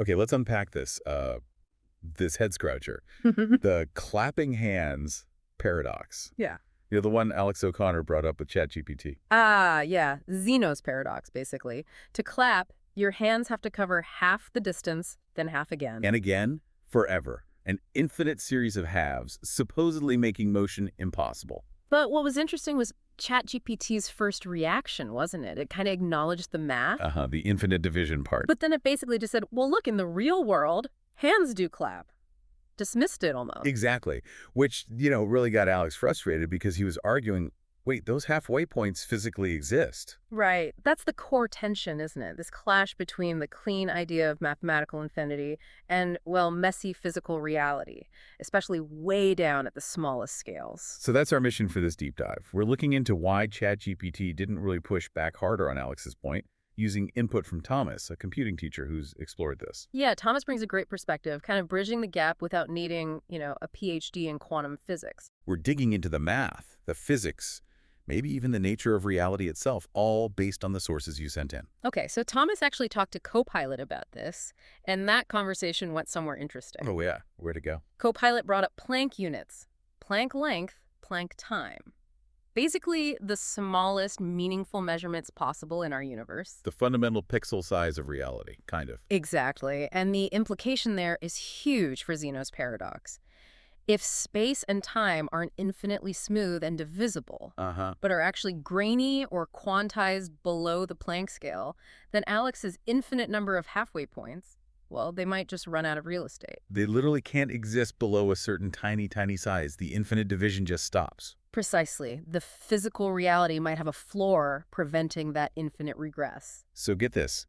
Okay, let's unpack this head scratcher. The clapping hands paradox. Yeah. The one Alex O'Connor brought up with ChatGPT. Ah, yeah. Zeno's paradox, basically. To clap, your hands have to cover half the distance, then half again. And again, forever. An infinite series of halves, supposedly making motion impossible. But what was interesting was ChatGPT's first reaction, wasn't it? It kind of acknowledged the math, The infinite division part. but then it basically just said, well, look, in the real world, hands do clap. Dismissed it almost. Exactly. Which, really got Alex frustrated because he was arguing, wait, those halfway points physically exist. Right. That's the core tension, isn't it? This clash between the clean idea of mathematical infinity and, well, messy physical reality, especially way down at the smallest scales. So that's our mission for this deep dive. We're looking into why ChatGPT didn't really push back harder on Alex's point, using input from Thomas, a computing teacher who's explored this. Yeah, Thomas brings a great perspective, kind of bridging the gap without needing, a PhD in quantum physics. We're digging into the math, the physics, maybe even the nature of reality itself, all based on the sources you sent in. Okay, so Thomas actually talked to Copilot about this, and that conversation went somewhere interesting. Oh yeah, where to go? Copilot brought up Planck units, Planck length, Planck time. Basically, the smallest meaningful measurements possible in our universe. The fundamental pixel size of reality, kind of. Exactly, and the implication there is huge for Zeno's paradox. If space and time aren't infinitely smooth and divisible, Uh-huh. but are actually grainy or quantized below the Planck scale, then Alex's infinite number of halfway points, well, they might just run out of real estate. They literally can't exist below a certain tiny, tiny size. The infinite division just stops. Precisely. The physical reality might have a floor preventing that infinite regress. So get this.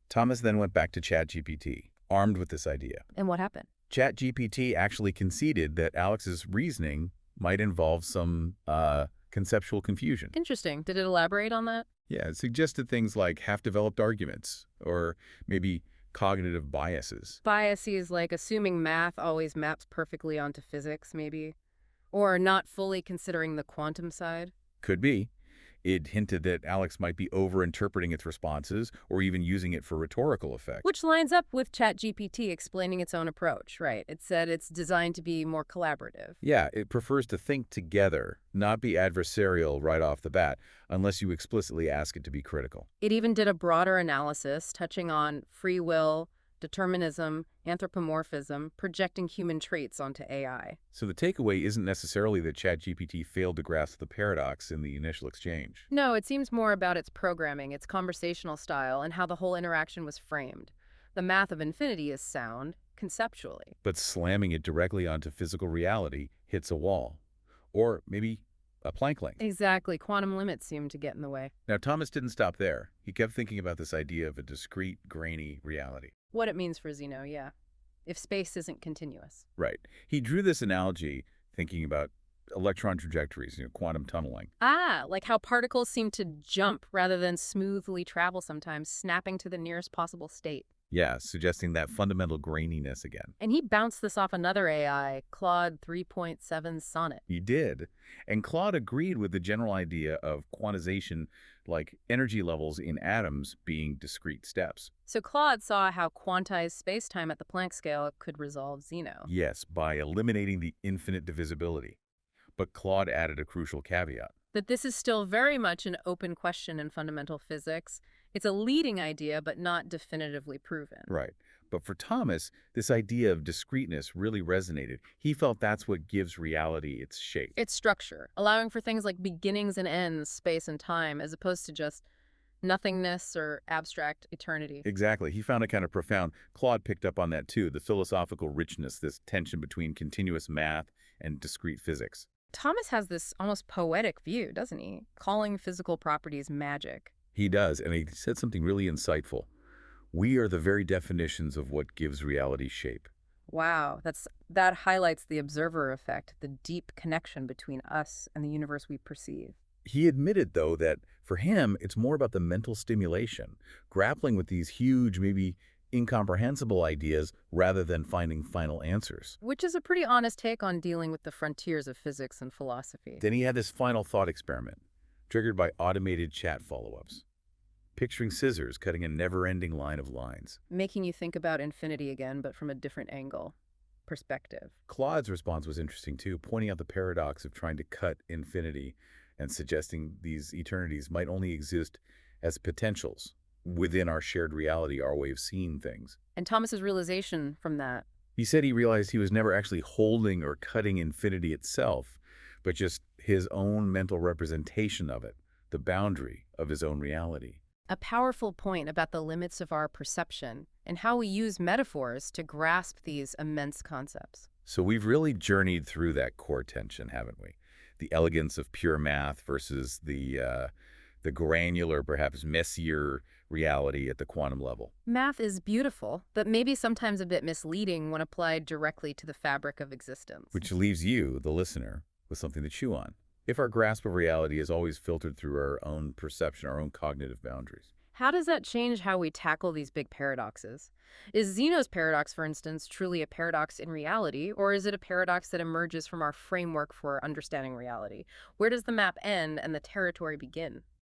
Thomas then went back to ChatGPT, armed with this idea. And what happened? ChatGPT actually conceded that Alex's reasoning might involve some conceptual confusion. Interesting. Did it elaborate on that? Yeah, it suggested things like half-developed arguments, or maybe cognitive biases. Biases like assuming math always maps perfectly onto physics, maybe? Or not fully considering the quantum side? Could be. It hinted that Alex might be over-interpreting its responses or even using it for rhetorical effect. Which lines up with ChatGPT explaining its own approach, right? It said it's designed to be more collaborative. Yeah, it prefers to think together, not be adversarial right off the bat, unless you explicitly ask it to be critical. It even did a broader analysis touching on free will, determinism, anthropomorphism, projecting human traits onto AI. So the takeaway isn't necessarily that ChatGPT failed to grasp the paradox in the initial exchange. No, it seems more about its programming, its conversational style, and how the whole interaction was framed. The math of infinity is sound, conceptually. But slamming it directly onto physical reality hits a wall. Or maybe a Planck length. Exactly. Quantum limits seem to get in the way. Now, Thomas didn't stop there. He kept thinking about this idea of a discrete, grainy reality. What it means for Zeno, yeah. If space isn't continuous. Right. He drew this analogy thinking about electron trajectories, quantum tunneling. Ah, like how particles seem to jump rather than smoothly travel sometimes, snapping to the nearest possible state. Yeah, suggesting that fundamental graininess again. And he bounced this off another AI, Claude 3.7 Sonnet. He did. And Claude agreed with the general idea of quantization, like energy levels in atoms being discrete steps. So Claude saw how quantized spacetime at the Planck scale could resolve Zeno. Yes, by eliminating the infinite divisibility. But Claude added a crucial caveat. That this is still very much an open question in fundamental physics. It's a leading idea, but not definitively proven. Right. But for Thomas, this idea of discreteness really resonated. He felt that's what gives reality its shape. Its structure, allowing for things like beginnings and ends, space and time, as opposed to just nothingness or abstract eternity. Exactly. He found it kind of profound. Claude picked up on that too, the philosophical richness, this tension between continuous math and discrete physics. Thomas has this almost poetic view, doesn't he? Calling physical properties magic. He does, and he said something really insightful. We are the very definitions of what gives reality shape. Wow, that highlights the observer effect, the deep connection between us and the universe we perceive. He admitted, though, that for him, it's more about the mental stimulation, grappling with these huge, maybe incomprehensible ideas rather than finding final answers. Which is a pretty honest take on dealing with the frontiers of physics and philosophy. Then he had this final thought experiment, triggered by automated chat follow-ups. picturing scissors cutting a never-ending line of lines. Making you think about infinity again, but from a different angle, perspective. Claude's response was interesting too, pointing out the paradox of trying to cut infinity and suggesting these eternities might only exist as potentials within our shared reality, our way of seeing things. And Thomas's realization from that. He said he realized he was never actually holding or cutting infinity itself, but just his own mental representation of it, the boundary of his own reality. A powerful point about the limits of our perception and how we use metaphors to grasp these immense concepts. So we've really journeyed through that core tension, haven't we? The elegance of pure math versus the granular, perhaps messier reality at the quantum level. Math is beautiful, but maybe sometimes a bit misleading when applied directly to the fabric of existence. Which leaves you, the listener, with something to chew on. If our grasp of reality is always filtered through our own perception, our own cognitive boundaries. How does that change how we tackle these big paradoxes? Is Zeno's paradox, for instance, truly a paradox in reality, or is it a paradox that emerges from our framework for understanding reality? Where does the map end and the territory begin?